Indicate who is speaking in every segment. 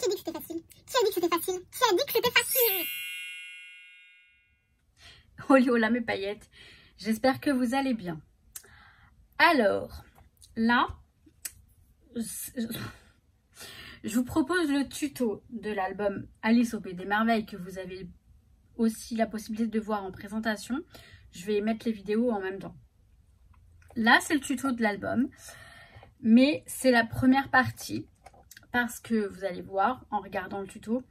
Speaker 1: Qui a dit que c'était facile? Qui a dit que c'était facile? Qui a dit que c'était facile?
Speaker 2: Oliola mes paillettes, j'espère que vous allez bien. Alors, là, je vous propose le tuto de l'album Alice au Pays des Merveilles que vous avez aussi la possibilité de voir en présentation. Je vais mettre les vidéos en même temps. Là, c'est le tuto de l'album, mais c'est la première partie parce que vous allez voir en regardant le tuto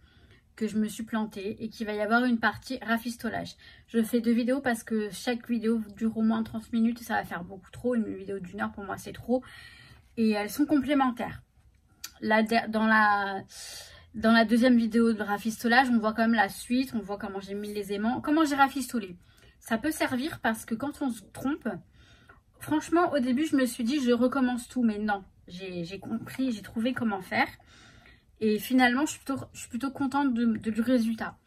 Speaker 2: que je me suis plantée et qu'il va y avoir une partie rafistolage. Je fais 2 vidéos parce que chaque vidéo dure au moins 30 minutes et ça va faire beaucoup trop. Une vidéo d'1 heure pour moi c'est trop et elles sont complémentaires. Là, dans la deuxième vidéo de rafistolage, on voit quand même la suite, on voit comment j'ai mis les aimants, comment j'ai rafistolé. Ça peut servir parce que quand on se trompe, franchement au début je me suis dit je recommence tout, mais non, j'ai compris, j'ai trouvé comment faire. Et finalement, je suis plutôt contente du résultat.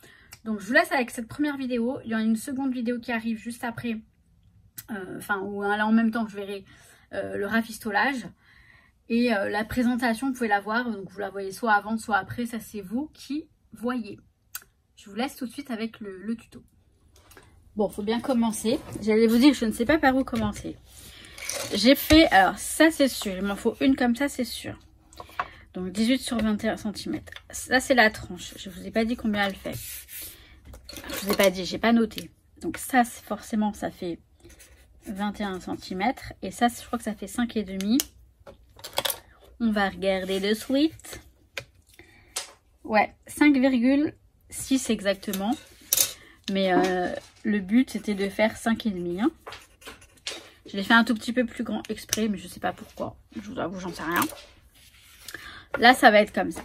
Speaker 2: Donc, je vous laisse avec cette première vidéo. Il y en a une seconde vidéo qui arrive juste après. Ou là, en même temps, je verrai le rafistolage. Et la présentation, vous pouvez la voir. Donc, vous la voyez soit avant, soit après. Ça, c'est vous qui voyez. Je vous laisse tout de suite avec le tuto. Bon, il faut bien commencer. J'allais vous dire, je ne sais pas par où commencer. J'ai fait... Alors, ça, c'est sûr. Il m'en faut une comme ça, c'est sûr. Donc 18 sur 21 cm. Ça c'est la tranche. Je vous ai pas dit combien elle fait. Je vous ai pas dit, j'ai pas noté. Donc ça forcément ça fait 21 cm. Et ça je crois que ça fait 5,5. On va regarder de suite. Ouais, 5,6 exactement. Mais le but c'était de faire 5,5. Hein. Je l'ai fait un tout petit peu plus grand exprès, mais je sais pas pourquoi. Je vous avoue, j'en sais rien. Là, ça va être comme ça.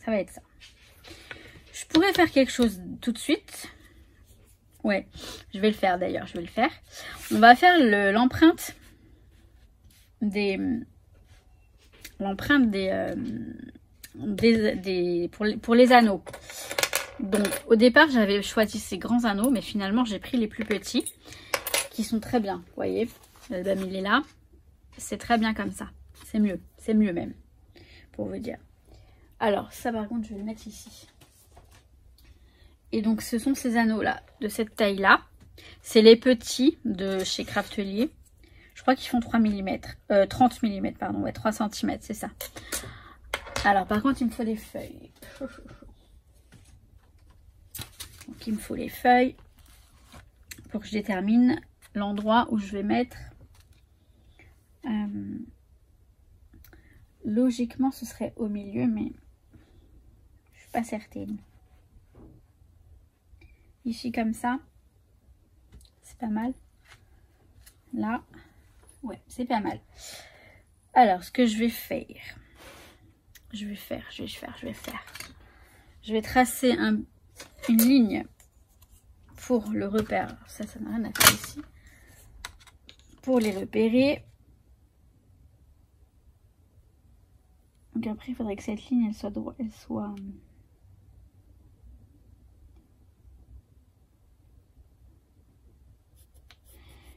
Speaker 2: Ça va être ça. Je pourrais faire quelque chose tout de suite. Ouais, je vais le faire d'ailleurs. Je vais le faire. On va faire l'empreinte pour les anneaux. Donc, au départ, j'avais choisi ces grands anneaux, mais finalement, j'ai pris les plus petits qui sont très bien. Vous voyez, l'album, il est là. C'est très bien comme ça. C'est mieux. C'est mieux même. Pour vous dire. Alors ça par contre je vais le mettre ici. Et donc ce sont ces anneaux là de cette taille là. C'est les petits de chez Craftelier. Je crois qu'ils font 3 mm. 30 mm pardon. Ouais 3 cm c'est ça. Alors par contre il me faut des feuilles. Donc il me faut les feuilles. Pour que je détermine l'endroit où je vais mettre. Logiquement, ce serait au milieu, mais je suis pas certaine. Ici, comme ça, c'est pas mal. Là, ouais, c'est pas mal. Alors, ce que je vais faire, je vais tracer une ligne pour le repère. Ça n'a rien à faire ici. Pour les repérer. Donc après, il faudrait que cette ligne, elle soit droite,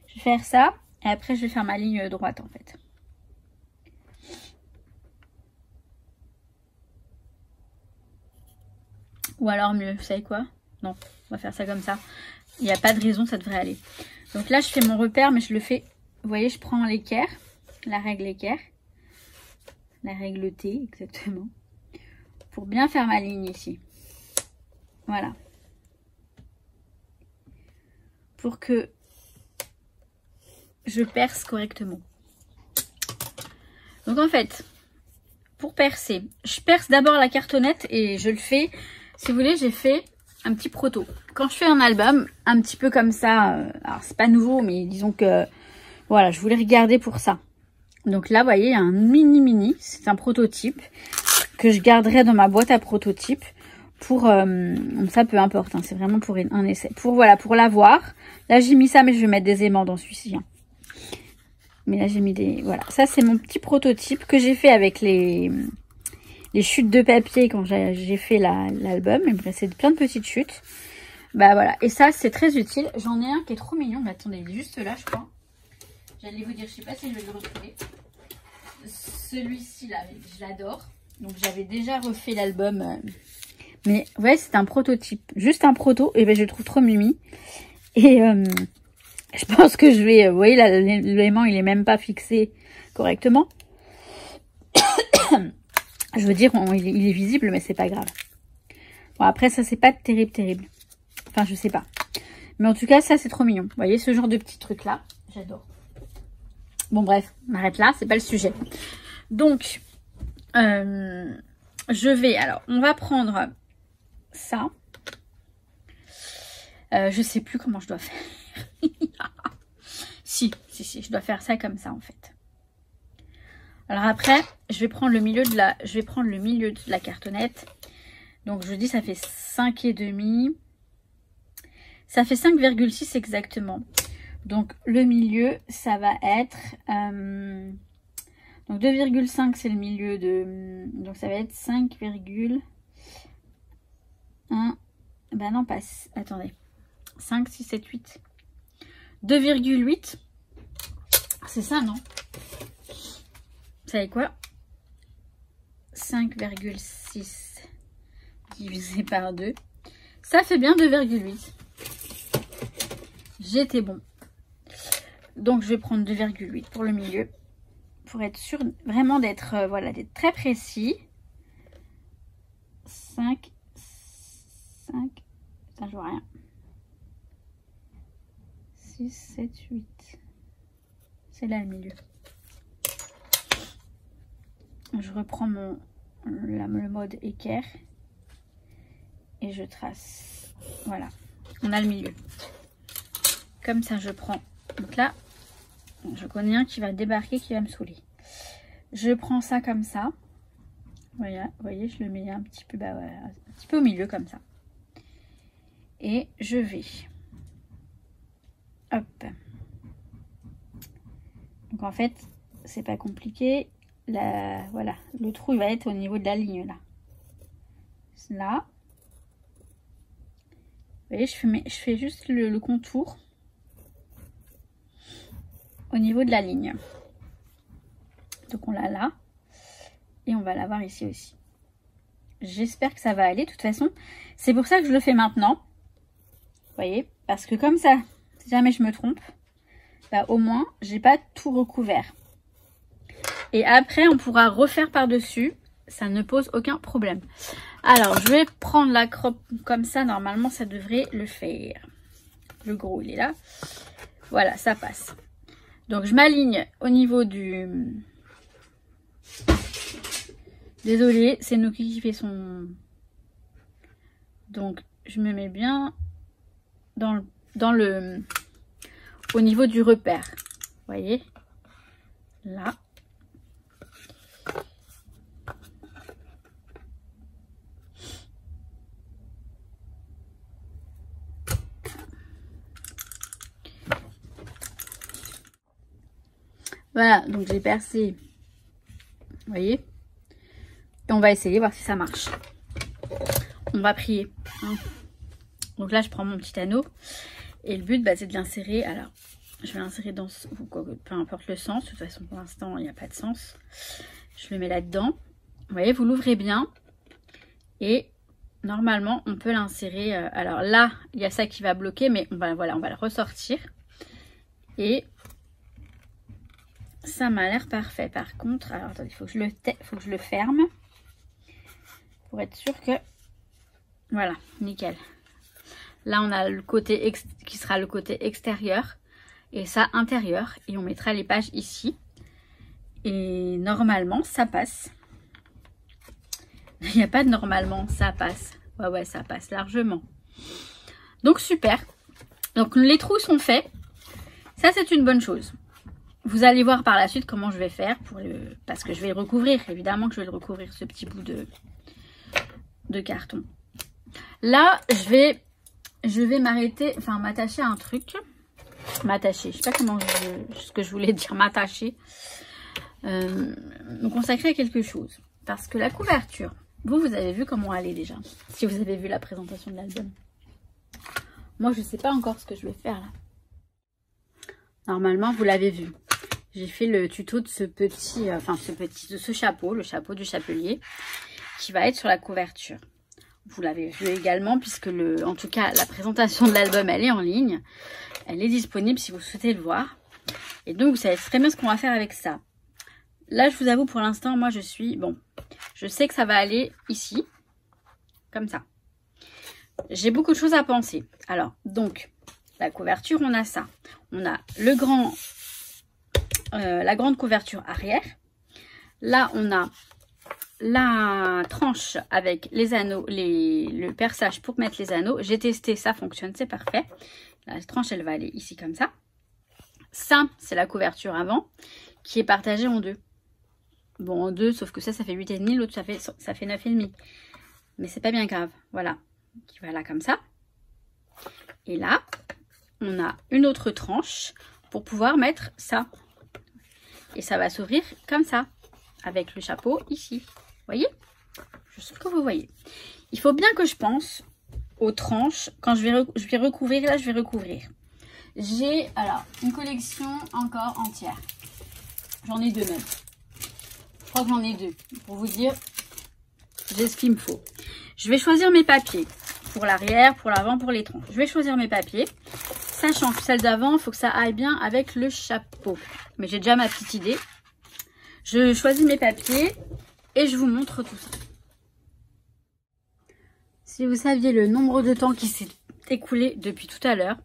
Speaker 2: Je vais faire ça, et après, je vais faire ma ligne droite, en fait. Ou alors mieux, vous savez quoi? Non, on va faire ça comme ça. Il n'y a pas de raison, ça devrait aller. Donc là, je fais mon repère, mais je le fais... Vous voyez, je prends l'équerre, la règle équerre. La règle T, exactement. Pour bien faire ma ligne ici. Voilà. Pour que je perce correctement. Donc en fait, pour percer, je perce d'abord la cartonnette et je le fais, si vous voulez, j'ai fait un petit proto. Quand je fais un album, un petit peu comme ça, alors c'est pas nouveau, mais disons que, voilà, je voulais regarder pour ça. Donc là, vous voyez, il y a un mini, c'est un prototype que je garderai dans ma boîte à prototype pour, ça peu importe, hein, c'est vraiment pour un essai. Pour, voilà, pour l'avoir. Là, j'ai mis ça, mais je vais mettre des aimants dans celui-ci. Hein. Mais là, j'ai mis des, voilà. Ça, c'est mon petit prototype que j'ai fait avec les chutes de papier quand j'ai fait l'album. Il me restait plein de petites chutes. Bah voilà, et ça, c'est très utile. J'en ai un qui est trop mignon, mais attendez, il est juste là, je crois. J'allais vous dire, je sais pas si je vais le retrouver. Celui-ci là, je l'adore. Donc j'avais déjà refait l'album. Mais ouais, c'est un prototype. Juste un proto. Et ben je le trouve trop mimi. Et je pense que je vais... vous voyez, là, l'élément, il est même pas fixé correctement. Je veux dire, il est visible, mais c'est pas grave. Bon, après, ça, c'est pas terrible. Enfin, je sais pas. Mais en tout cas, ça, c'est trop mignon. Vous voyez, ce genre de petits trucs-là, j'adore. Bon, bref, on arrête là. C'est pas le sujet. Donc, je vais... Alors, on va prendre ça. Je sais plus comment je dois faire. si, je dois faire ça comme ça, en fait. Alors après, je vais prendre le milieu de la cartonnette. Donc je dis ça fait 5,5. Ça fait 5,6 exactement. Donc le milieu, ça va être donc 2,5 c'est le milieu de, donc ça va être 5,1. Ben non, pas, attendez, 5, 6, 7, 8. 2,8. C'est ça, non? Vous savez quoi? 5,6 divisé par 2. Ça fait bien 2,8. J'étais bon. Donc, je vais prendre 2,8 pour le milieu. Pour être sûr vraiment d'être voilà, d'être très précis. 5. Ça, je vois rien. 6, 7, 8. C'est là le milieu. Je reprends le mode équerre et je trace. Voilà, on a le milieu. Comme ça, je prends. Donc là, je connais un qui va débarquer, qui va me saouler. Je prends ça comme ça. Voilà, vous voyez, je le mets un petit peu, bah, voilà, un petit peu au milieu comme ça. Et je vais. Hop. Donc en fait, c'est pas compliqué. Voilà, le trou il va être au niveau de la ligne là. Là. Vous voyez, je fais juste le contour au niveau de la ligne. Donc on l'a là. Et on va l'avoir ici aussi. J'espère que ça va aller. De toute façon, c'est pour ça que je le fais maintenant. Vous voyez, parce que comme ça, si jamais je me trompe, bah, au moins, j'ai pas tout recouvert. Et après, on pourra refaire par-dessus. Ça ne pose aucun problème. Alors, je vais prendre la croppe comme ça. Normalement, ça devrait le faire. Le gros, il est là. Voilà, ça passe. Donc, je m'aligne au niveau du... Désolée, c'est Noki qui fait son... Donc, je me mets bien au niveau du repère. Vous voyez? Là. Voilà, donc j'ai percé. Vous voyez? Et on va essayer, voir si ça marche. On va prier. Hein. Donc là, je prends mon petit anneau. Et le but, bah, c'est de l'insérer. Alors, je vais l'insérer dans... Peu importe le sens. De toute façon, pour l'instant, il n'y a pas de sens. Je le mets là-dedans. Vous voyez, vous l'ouvrez bien. Et normalement, on peut l'insérer. Alors là, il y a ça qui va bloquer. Mais voilà, on va le ressortir. Et ça m'a l'air parfait. Par contre, alors attendez, il faut que je le ferme. Pour être sûr que... Voilà, nickel. Là, on a le côté qui sera le côté extérieur. Et ça, intérieur. Et on mettra les pages ici. Et normalement, ça passe. Il n'y a pas de normalement, ça passe. Ouais, ça passe largement. Donc, super. Donc, les trous sont faits. Ça, c'est une bonne chose. Vous allez voir par la suite comment je vais faire. Parce que je vais le recouvrir. Évidemment que je vais le recouvrir, ce petit bout de carton. Là, je vais m'arrêter, enfin m'attacher à un truc. M'attacher, je sais pas ce que je voulais dire, m'attacher. Me consacrer à quelque chose. Parce que la couverture, vous avez vu comment elle est déjà. Si vous avez vu la présentation de l'album. Moi, je sais pas encore ce que je vais faire là. Normalement, vous l'avez vu. j'ai fait le tuto de ce petit, de ce chapeau, le chapeau du chapelier, qui va être sur la couverture. Vous l'avez vu également, puisque en tout cas, la présentation de l'album, elle est en ligne. Elle est disponible si vous souhaitez le voir. Et donc, vous savez très bien ce qu'on va faire avec ça. Là, je vous avoue, pour l'instant, moi, je sais que ça va aller ici, comme ça. J'ai beaucoup de choses à penser. Alors, donc, la couverture, on a ça. On a la grande couverture arrière. Là, on a la tranche avec les anneaux, le perçage pour mettre les anneaux. J'ai testé, ça fonctionne, c'est parfait. La tranche, elle va aller ici comme ça. Ça, c'est la couverture avant qui est partagée en deux. Bon, en deux, sauf que ça fait 8,5, l'autre, ça fait 9,5. Mais c'est pas bien grave. Voilà, qui va là comme ça. Et là, on a une autre tranche pour pouvoir mettre ça. Et ça va s'ouvrir comme ça, avec le chapeau ici. Vous voyez? Je sais que vous voyez. Il faut bien que je pense aux tranches. Quand je vais recouvrir, là, je vais recouvrir. J'ai, alors, une collection encore entière. J'en ai 2 même. Je crois que j'en ai 2. Pour vous dire, j'ai ce qu'il me faut. Je vais choisir mes papiers. Pour l'arrière, pour l'avant, pour les tranches. Je vais choisir mes papiers. Sachant que celle d'avant, il faut que ça aille bien avec le chapeau. Mais j'ai déjà ma petite idée. Je choisis mes papiers et je vous montre tout ça. Si vous saviez le nombre de temps qui s'est écoulé depuis tout à l'heure,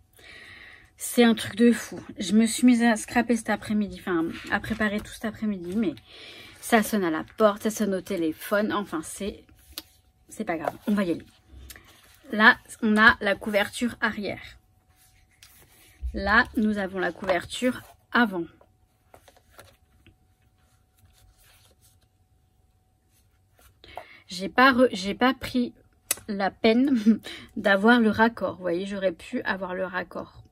Speaker 2: c'est un truc de fou. Je me suis mise à scraper cet après-midi, enfin à préparer tout cet après-midi, mais ça sonne à la porte, ça sonne au téléphone, enfin c'est pas grave, on va y aller. Là, on a la couverture arrière. Là, nous avons la couverture avant. J'ai pas pris la peine d'avoir le raccord. Vous voyez, j'aurais pu avoir le raccord.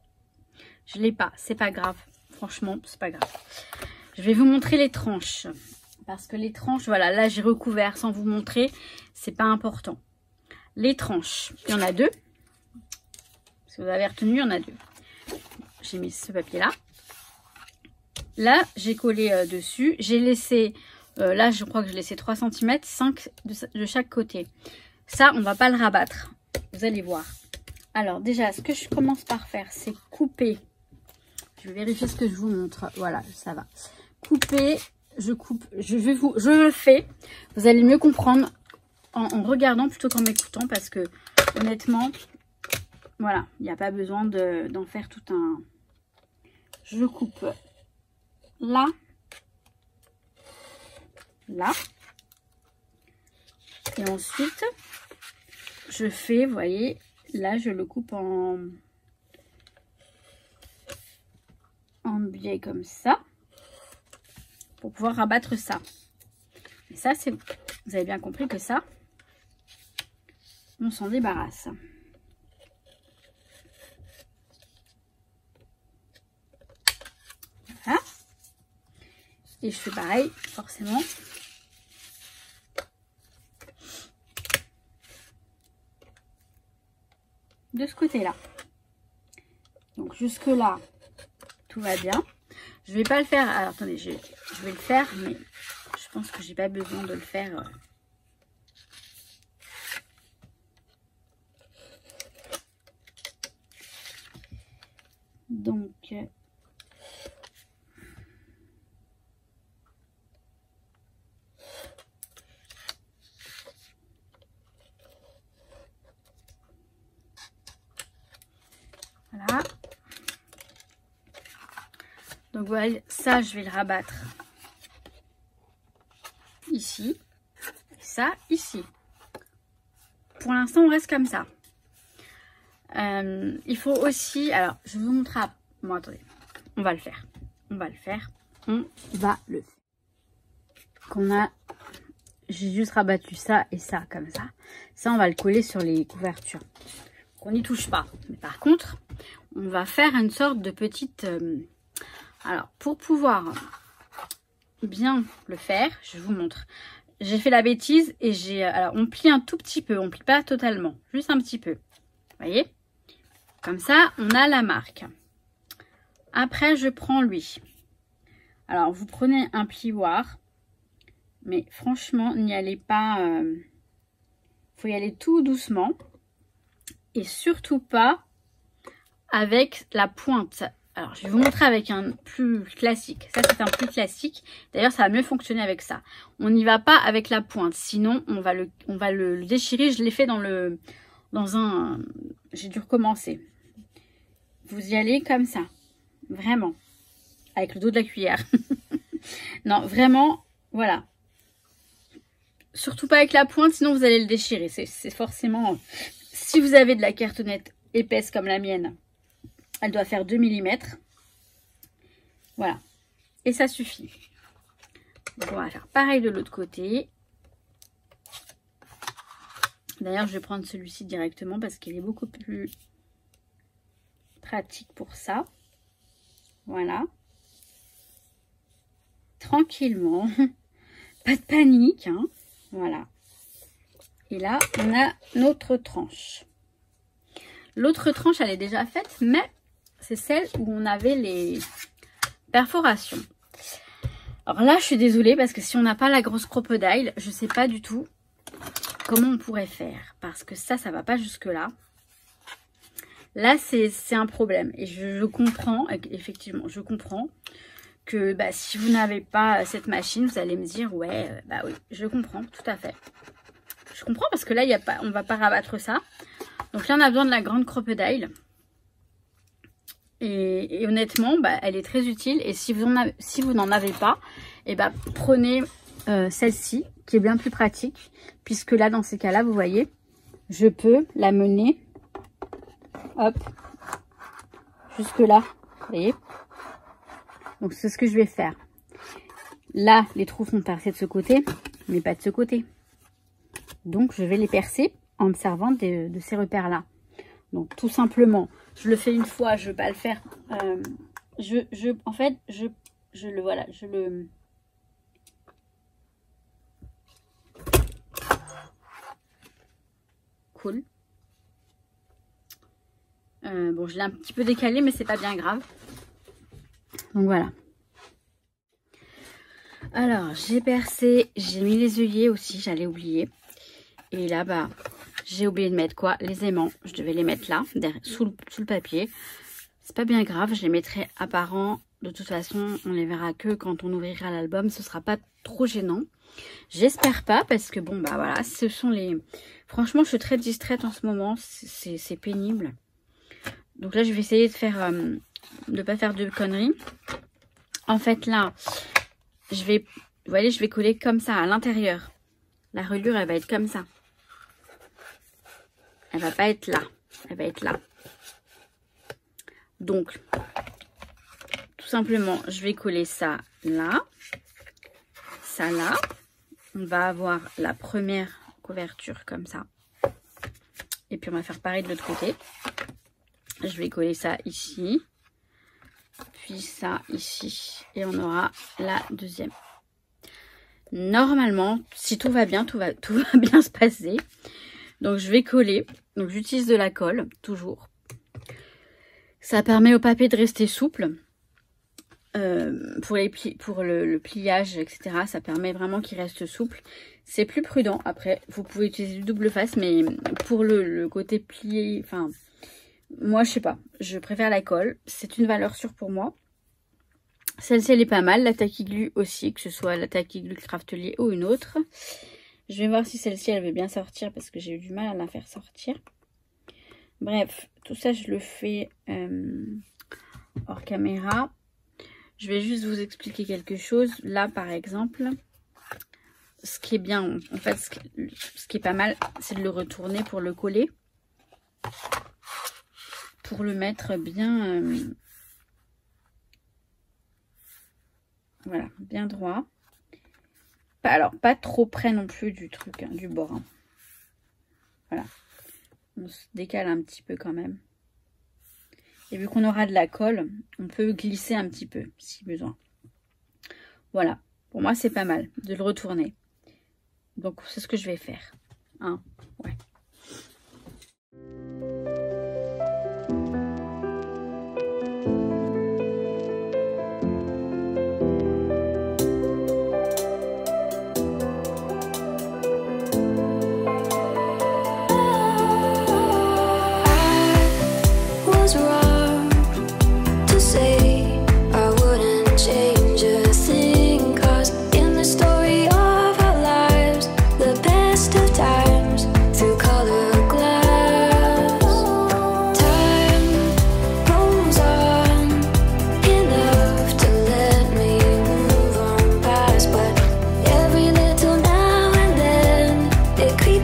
Speaker 2: Je l'ai pas, c'est pas grave. Franchement, c'est pas grave. Je vais vous montrer les tranches. Parce que les tranches, voilà, là j'ai recouvert sans vous montrer. C'est pas important. Les tranches, il y en a 2. Si vous avez retenu, il y en a 2. J'ai mis ce papier-là. Là, j'ai collé dessus. J'ai laissé, là je crois que j'ai laissé 3 cm, 5 de chaque côté. Ça, on va pas le rabattre. Vous allez voir. Alors déjà, ce que je commence par faire, c'est couper. Je vais vérifier ce que je vous montre. Voilà, ça va. Couper, je coupe, je le fais. Vous allez mieux comprendre en regardant plutôt qu'en m'écoutant parce que honnêtement, voilà, il n'y a pas besoin d'en faire tout un... Je coupe là, là. Et ensuite, je fais, vous voyez, là, je le coupe en biais comme ça, pour pouvoir rabattre ça. Et ça, c'est, vous avez bien compris que ça, on s'en débarrasse. Voilà. Et je fais pareil, forcément. De ce côté-là. Donc jusque là, tout va bien. Je vais pas le faire. Alors attendez, je vais le faire, mais je pense que j'ai pas besoin de le faire. Donc voilà. Donc voilà, ça je vais le rabattre ici, et ça ici. Pour l'instant on reste comme ça. Il faut aussi, alors je vous montre à... Bon attendez, on va le faire. J'ai juste rabattu ça et ça comme ça. Ça on va le coller sur les couvertures. On n'y touche pas. Mais par contre, on va faire une sorte de petite... Alors, pour pouvoir bien le faire, je vous montre. J'ai fait la bêtise et j'ai... Alors, on plie un tout petit peu. On plie pas totalement. Juste un petit peu. Vous voyez? Comme ça, on a la marque. Après, je prends lui. Alors, vous prenez un plioir, mais franchement, n'y allez pas... faut y aller tout doucement. Et surtout pas avec la pointe. Alors, je vais vous montrer avec un plus classique. Ça, c'est un plus classique. D'ailleurs, ça va mieux fonctionner avec ça. On n'y va pas avec la pointe. Sinon, on va le déchirer. Je l'ai fait dans un... J'ai dû recommencer. Vous y allez comme ça. Vraiment. Avec le dos de la cuillère. Non, vraiment, voilà. Surtout pas avec la pointe, sinon vous allez le déchirer. C'est forcément... Si vous avez de la cartonnette épaisse comme la mienne, elle doit faire 2 mm. Voilà. Et ça suffit. Donc, on va faire pareil de l'autre côté. D'ailleurs, je vais prendre celui-ci directement parce qu'il est beaucoup plus pratique pour ça. Voilà. Tranquillement. Pas de panique, hein. Voilà. Et là, on a notre tranche. L'autre tranche, elle est déjà faite, mais c'est celle où on avait les perforations. Alors là, je suis désolée parce que si on n'a pas la grosse crocodile, je ne sais pas du tout comment on pourrait faire. Parce que ça va pas jusque-là. Là, c'est un problème. Et je comprends, effectivement, je comprends que bah, si vous n'avez pas cette machine, vous allez me dire, ouais, bah oui, je comprends, tout à fait. Je comprends parce que là, on ne va pas rabattre ça. Donc là, on a besoin de la grande crocodile. Et honnêtement, bah, elle est très utile. Et si vous n'en avez pas, et bah, prenez celle-ci, qui est bien plus pratique. Puisque là, dans ces cas-là, vous voyez, je peux la mener, hop, jusque là. Vous voyez? Donc, c'est ce que je vais faire. Là, les trous sont percés de ce côté, mais pas de ce côté. Donc, je vais les percer en me servant de ces repères-là. Donc, tout simplement, je le fais une fois, je ne vais pas le faire. En fait, je le... Cool. Bon, je l'ai un petit peu décalé, mais c'est pas bien grave. Donc, voilà. Alors, j'ai percé, j'ai mis les œillets aussi, j'allais oublier. Et là, bah, j'ai oublié de mettre quoi? Les aimants. Je devais les mettre là, derrière, sous le papier. C'est pas bien grave, je les mettrai apparents. De toute façon, on les verra que quand on ouvrira l'album. Ce sera pas trop gênant. J'espère pas, parce que bon, bah voilà, ce sont les... Franchement, je suis très distraite en ce moment. C'est pénible. Donc là, je vais essayer de faire... de pas faire de conneries. En fait, là, je vais... Vous voyez, je vais coller comme ça à l'intérieur. La reliure, elle va être comme ça. Elle va pas être là. Elle va être là. Donc, tout simplement, je vais coller ça là. Ça là. On va avoir la première couverture comme ça. Et puis, on va faire pareil de l'autre côté. Je vais coller ça ici. Puis ça ici. Et on aura la deuxième. Normalement, si tout va bien, tout va bien se passer. Donc, je vais coller. Donc, j'utilise de la colle, toujours. Ça permet au papier de rester souple. Pour le pliage, etc. Ça permet vraiment qu'il reste souple. C'est plus prudent. Après, vous pouvez utiliser du double face. Mais pour le côté plié, enfin, moi, je sais pas. Je préfère la colle. C'est une valeur sûre pour moi. Celle-ci, elle est pas mal. La Tacky Glue aussi, que ce soit la Tacky Glue Craftelier ou une autre. Je vais voir si celle-ci, elle veut bien sortir parce que j'ai eu du mal à la faire sortir. Bref, tout ça, je le fais hors caméra. Je vais juste vous expliquer quelque chose. Là, par exemple, ce qui est bien, en fait, ce qui est pas mal, c'est de le retourner pour le coller. Pour le mettre bien... voilà, bien droit. Alors, pas trop près non plus du truc, hein, du bord. Hein. Voilà. On se décale un petit peu quand même. Et vu qu'on aura de la colle, on peut glisser un petit peu, si besoin. Voilà. Pour moi, c'est pas mal de le retourner. Donc, c'est ce que je vais faire. Hein, ouais.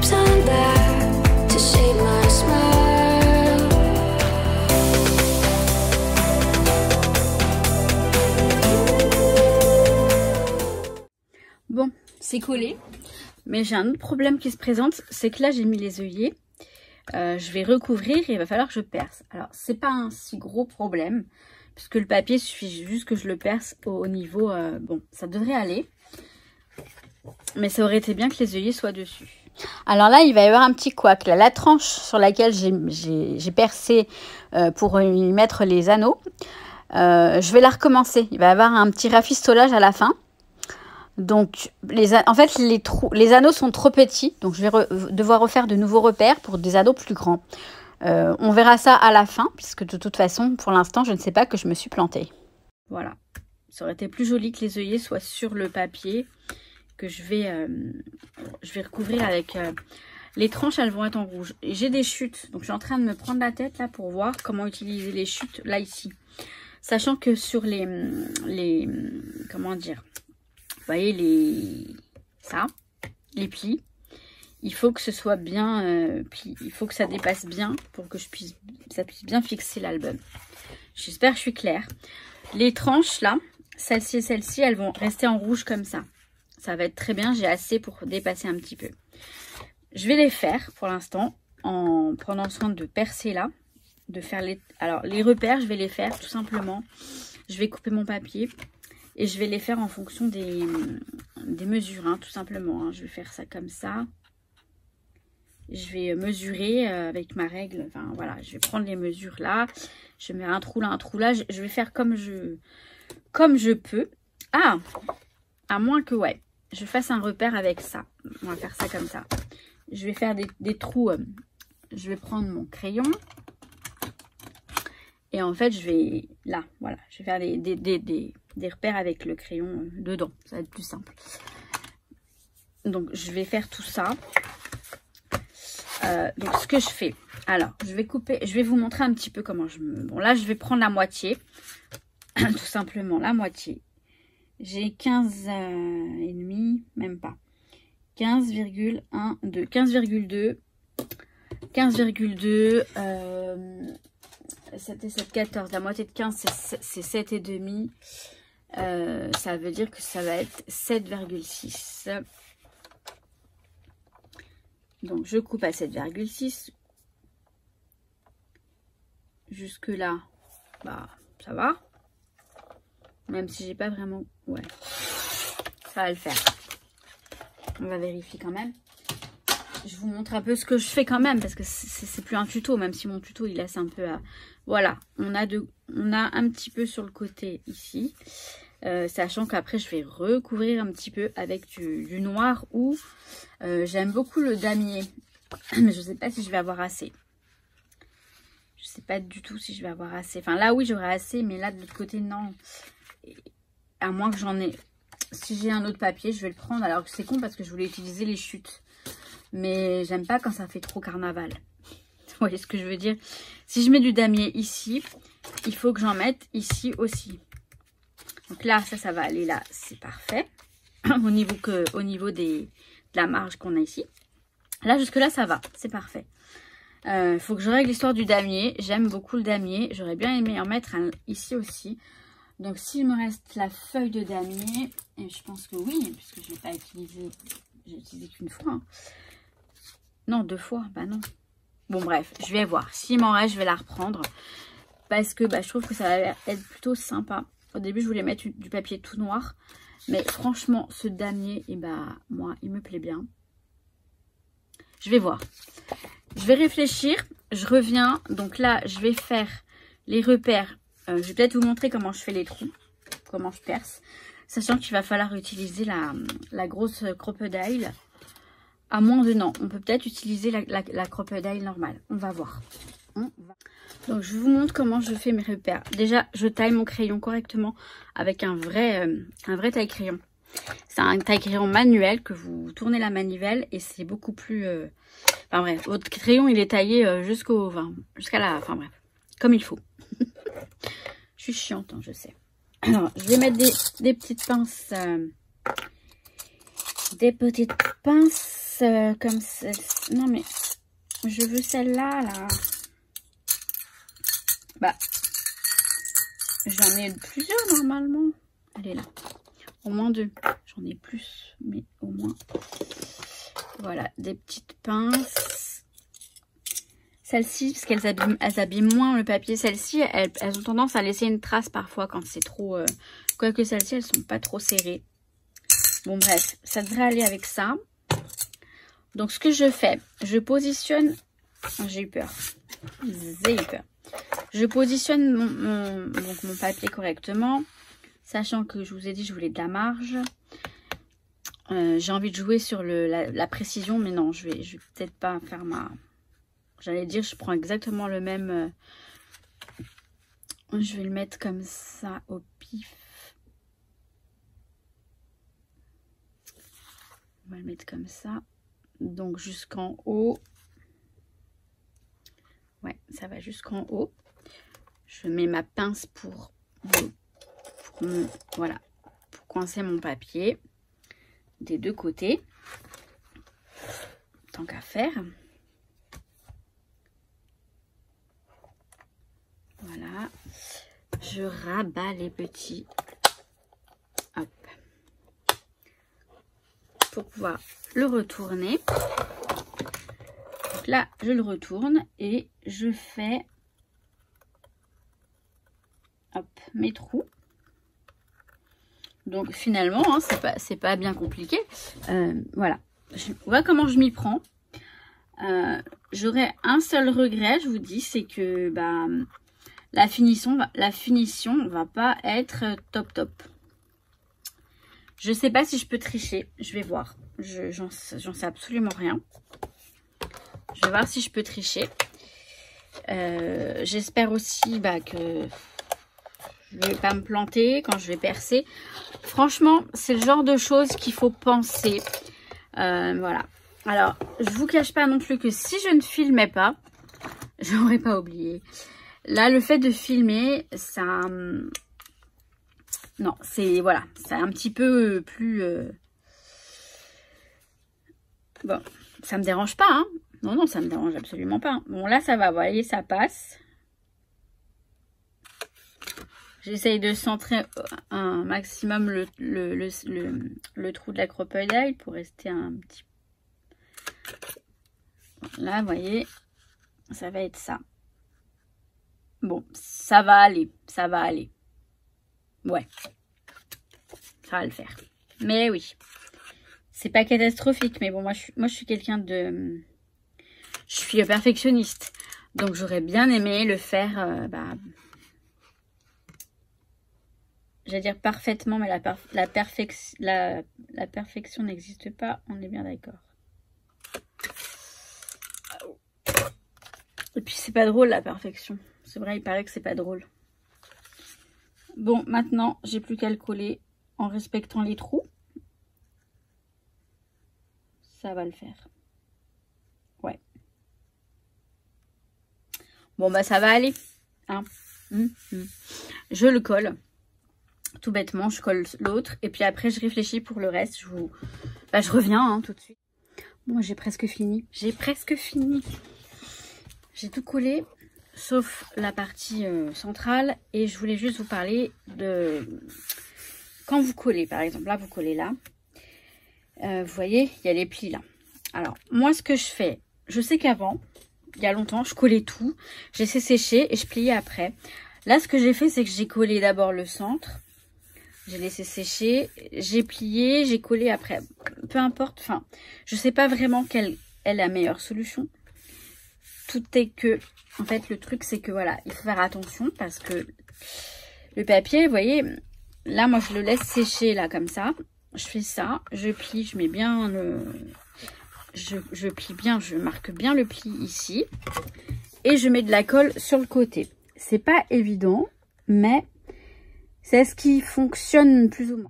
Speaker 3: keeps on there to shade my smile.
Speaker 2: Bon, c'est collé. Mais j'ai un autre problème qui se présente, c'est que là j'ai mis les œillets. Je vais recouvrir et il va falloir que je perce. Alors c'est pas un si gros problème, puisque le papier suffit juste que je le perce au niveau... bon, ça devrait aller. Mais ça aurait été bien que les œillets soient dessus. Alors là, il va y avoir un petit couac. Là, la tranche sur laquelle j'ai percé pour y mettre les anneaux, je vais la recommencer. Il va y avoir un petit rafistolage à la fin. Donc, en fait, les anneaux sont trop petits. Donc, je vais devoir refaire de nouveaux repères pour des anneaux plus grands. On verra ça à la fin, puisque de toute façon, pour l'instant, je ne sais pas que je me suis plantée. Voilà. Ça aurait été plus joli que les œillets soient sur le papier, que je vais recouvrir avec... les tranches, elles vont être en rouge. J'ai des chutes, donc je suis en train de me prendre la tête là pour voir comment utiliser les chutes là, ici. Sachant que sur les comment dire... Vous voyez, les plis, il faut que ce soit bien pli. Il faut que ça dépasse bien pour que ça puisse bien fixer l'album. J'espère que je suis claire. Les tranches, là, celle-ci et celle-ci, elles vont rester en rouge comme ça. Ça va être très bien, j'ai assez pour dépasser un petit peu. Je vais les faire, pour l'instant, en prenant soin de percer là. Alors, les repères, je vais les faire tout simplement. Je vais couper mon papier. Et je vais les faire en fonction des mesures, hein, tout simplement. Hein. Je vais faire ça comme ça. Je vais mesurer avec ma règle. Enfin, voilà, je vais prendre les mesures là. Je mets un trou là, un trou là. Je vais faire comme je peux. Ah, à moins que, ouais, je fasse un repère avec ça. On va faire ça comme ça. Je vais faire des trous. Je vais prendre mon crayon. Et en fait, je vais, là, voilà, je vais faire des repères avec le crayon dedans. Ça va être plus simple. Donc, je vais faire tout ça. Donc, ce que je fais, alors, je vais couper, je vais vous montrer un petit peu comment Bon, là, je vais prendre la moitié. Tout simplement, la moitié. J'ai 15 et demi, même pas. 15,2. 15,2. 7 et 7, 14. La moitié de 15, c'est 7 et demi. Ça veut dire que ça va être 7,6. Donc, je coupe à 7,6. Jusque là, bah, ça va. Même si j'ai pas vraiment... Ouais, ça va le faire. On va vérifier quand même. Je vous montre un peu ce que je fais quand même, parce que c'est plus un tuto, même si mon tuto, il laisse un peu à... Voilà, on a un petit peu sur le côté ici. Sachant qu'après, je vais recouvrir un petit peu avec du noir ou... j'aime beaucoup le damier, mais je ne sais pas si je vais avoir assez. Je ne sais pas du tout si je vais avoir assez. Enfin, là, oui, j'aurai assez, mais là, de l'autre côté, non. À moins que j'en ai... Si j'ai un autre papier, je vais le prendre. Alors que c'est con parce que je voulais utiliser les chutes. Mais j'aime pas quand ça fait trop carnaval. Vous voyez ce que je veux dire? Si je mets du damier ici, il faut que j'en mette ici aussi. Donc là, ça va aller là. C'est parfait. Au niveau de la marge qu'on a ici. Là, jusque là, ça va. C'est parfait. Il faut que je règle l'histoire du damier. J'aime beaucoup le damier. J'aurais bien aimé en mettre un ici aussi. Donc, s'il me reste la feuille de damier, et je pense que oui, puisque je ne l'ai pas utilisé, j'ai utilisé qu'une fois. Hein. Non, 2 fois, bah non. Bon, bref, je vais voir. S'il m'en reste, je vais la reprendre. Parce que je trouve que ça va être plutôt sympa. Au début, je voulais mettre du papier tout noir. Mais franchement, ce damier, moi, il me plaît bien. Je vais voir. Je vais réfléchir. Je reviens. Donc là, je vais faire les repères. Je vais peut-être vous montrer comment je fais les trous. Comment je perce. Sachant qu'il va falloir utiliser la grosse crocodile. À moins de... Non, on peut peut-être utiliser la crocodile normale. On va voir. Donc, je vous montre comment je fais mes repères. Déjà, je taille mon crayon correctement avec un vrai taille-crayon. C'est un taille-crayon manuel que vous tournez la manivelle et c'est beaucoup plus... Enfin bref, votre crayon, il est taillé jusqu'à la... Enfin bref, comme il faut. Je suis chiante, hein, je sais. Alors, je vais mettre des petites pinces... des petites pinces comme celle... Non mais, je veux celle-là, là. Bah, j'en ai plusieurs normalement. Elle est là. Au moins 2. J'en ai plus, mais au moins. Voilà, des petites pinces. Celles-ci, parce qu'elles abîment moins le papier. Celles-ci, elles ont tendance à laisser une trace parfois quand c'est trop... Quoique celles-ci, elles sont pas trop serrées. Bon bref, ça devrait aller avec ça. Donc ce que je fais, je positionne... Oh, j'ai eu peur. J'ai eu peur. Je positionne mon papier correctement. Sachant que je vous ai dit, je voulais de la marge. J'ai envie de jouer sur la précision. Mais non, je vais peut-être pas faire ma... J'allais dire, je prends exactement le même... Je vais le mettre comme ça au pif. On va le mettre comme ça. Donc jusqu'en haut. Ouais, ça va jusqu'en haut. Je mets ma pince pour voilà, pour coincer mon papier des deux côtés. Tant qu'à faire. Voilà. Je rabats les petits. Hop. Pour pouvoir le retourner. Donc là, je le retourne et je fais hop, mes trous. Donc finalement, hein, c'est pas bien compliqué. Voilà. Voilà comment je m'y prends. J'aurais un seul regret, je vous dis, c'est que bah, la finition va pas être top. Je sais pas si je peux tricher. Je vais voir. J'en sais absolument rien. Je vais voir si je peux tricher. J'espère aussi bah, que je vais pas me planter quand je vais percer. Franchement, c'est le genre de choses qu'il faut penser. Voilà. Alors, je vous cache pas non plus que si je ne filmais pas, j'aurais pas oublié. Là, le fait de filmer, ça... Non, c'est... Voilà. C'est un petit peu plus... Bon, ça me dérange pas, hein. Non, ça me dérange absolument pas. Bon, là, ça va. Vous voyez, ça passe. J'essaye de centrer un maximum le trou de la crocodile pour rester un petit... Là, vous voyez, ça va être ça. Bon, ça va aller. Ça va aller. Ouais. Ça va le faire. Mais oui. C'est pas catastrophique. Mais bon, moi, je suis quelqu'un de... Je suis perfectionniste. Donc, j'aurais bien aimé le faire... j'allais dire parfaitement, mais la perfection n'existe pas. On est bien d'accord. Et puis, c'est pas drôle, la perfection. C'est vrai, il paraît que c'est pas drôle. Bon, maintenant, j'ai plus qu'à le coller en respectant les trous. Ça va le faire. Ouais. Bon, bah, ça va aller. Hein. Je le colle. Tout bêtement, je colle l'autre. Et puis après, je réfléchis pour le reste. Je reviens hein, tout de suite. Bon, j'ai presque fini. J'ai tout collé, sauf la partie centrale. Et je voulais juste vous parler de... Quand vous collez, par exemple, là, vous collez là. Vous voyez, il y a les plis là. Alors, moi, ce que je fais, je sais qu'avant, il y a longtemps, je collais tout. Je laissais sécher et je pliais après. Là, ce que j'ai fait, c'est que j'ai collé d'abord le centre. J'ai laissé sécher, j'ai plié, j'ai collé après. Peu importe, enfin, je sais pas vraiment quelle est la meilleure solution. Tout est que, en fait, le truc, c'est que voilà, il faut faire attention parce que le papier, vous voyez, là, moi, je le laisse sécher, là, comme ça. Je fais ça, je plie, je mets bien le... Je plie bien, je marque bien le pli ici. Et je mets de la colle sur le côté. C'est pas évident, mais... c'est ce qui fonctionne plus ou moins.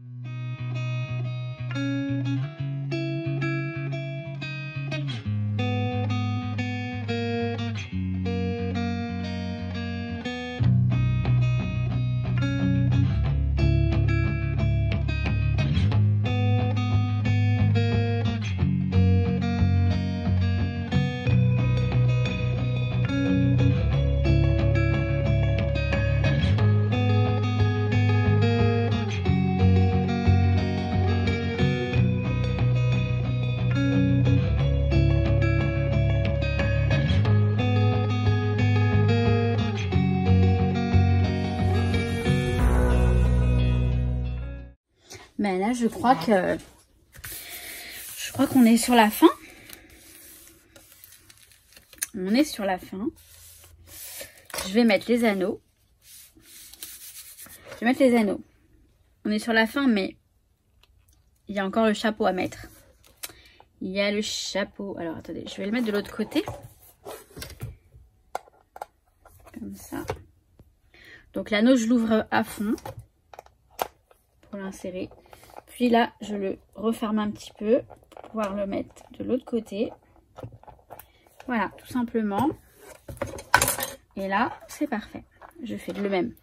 Speaker 2: Ben là, je crois qu'on est sur la fin. On est sur la fin. Je vais mettre les anneaux. Je vais mettre les anneaux. On est sur la fin, mais il y a encore le chapeau à mettre. Il y a le chapeau. Alors, attendez, je vais le mettre de l'autre côté. Comme ça. Donc, l'anneau, je l'ouvre à fond pour l'insérer. Puis là, je le referme un petit peu pour pouvoir le mettre de l'autre côté. Voilà, tout simplement. Et là, c'est parfait. Je fais le même.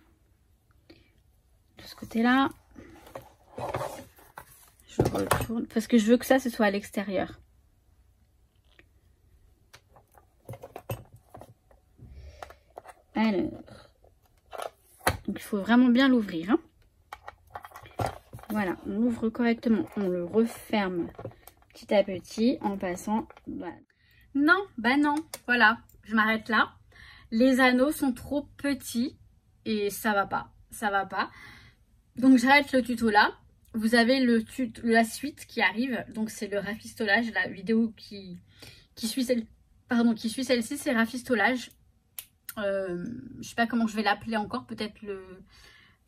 Speaker 2: De ce côté-là. Je retourne. Parce que je veux que ça, ce soit à l'extérieur. Alors. Donc, il faut vraiment bien l'ouvrir. Hein. Voilà, on l'ouvre correctement. On le referme petit à petit en passant. Voilà. Non, bah non. Voilà, je m'arrête là. Les anneaux sont trop petits et ça va pas. Ça va pas. Donc, j'arrête le tuto là. Vous avez la suite qui arrive. Donc, c'est le rafistolage. La vidéo qui suit celle-ci, c'est rafistolage. Je sais pas comment je vais l'appeler encore. Peut-être le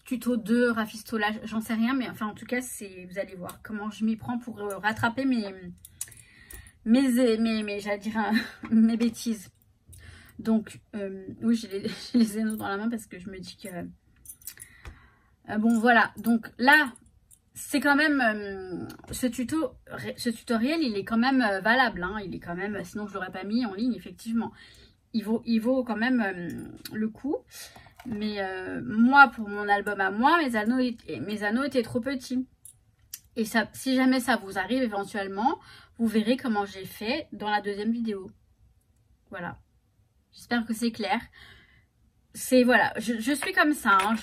Speaker 2: tuto 2 rafistolage. J'en sais rien. Mais enfin, en tout cas, vous allez voir comment je m'y prends pour rattraper j'allais dire, mes bêtises. Donc, oui, j'ai les anneaux dans la main parce que je me dis que... bon, voilà. Donc là... C'est quand même, ce tutoriel, il est quand même valable. Hein, il est quand même, sinon je l'aurais pas mis en ligne, effectivement. Il vaut quand même le coup. Mais moi, pour mon album à moi, mes anneaux étaient trop petits. Et ça, si jamais ça vous arrive éventuellement, vous verrez comment j'ai fait dans la deuxième vidéo. Voilà. J'espère que c'est clair. Voilà, je suis comme ça. Hein,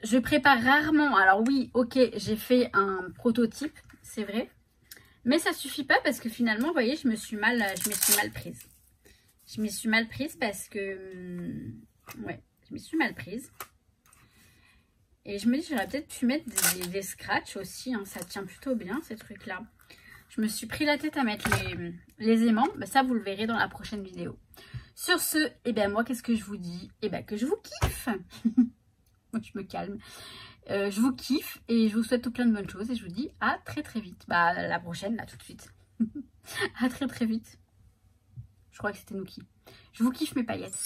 Speaker 2: je prépare rarement. Alors oui, ok, j'ai fait un prototype, c'est vrai. Mais ça suffit pas parce que finalement, vous voyez, je me suis mal prise. Je me suis mal prise parce que... ouais, je me suis mal prise. Et je me dis, j'aurais peut-être pu mettre des scratchs aussi. Hein, ça tient plutôt bien, ces trucs-là. Je me suis pris la tête à mettre les aimants. Ben, ça, vous le verrez dans la prochaine vidéo. Sur ce, eh ben moi, qu'est-ce que je vous dis? Eh ben que je vous kiffe. Moi, je me calme. Je vous kiffe et je vous souhaite tout plein de bonnes choses. Et je vous dis à très très vite. Bah, la prochaine, là, tout de suite. À très très vite. Je crois que c'était Nouki. Je vous kiffe mes paillettes.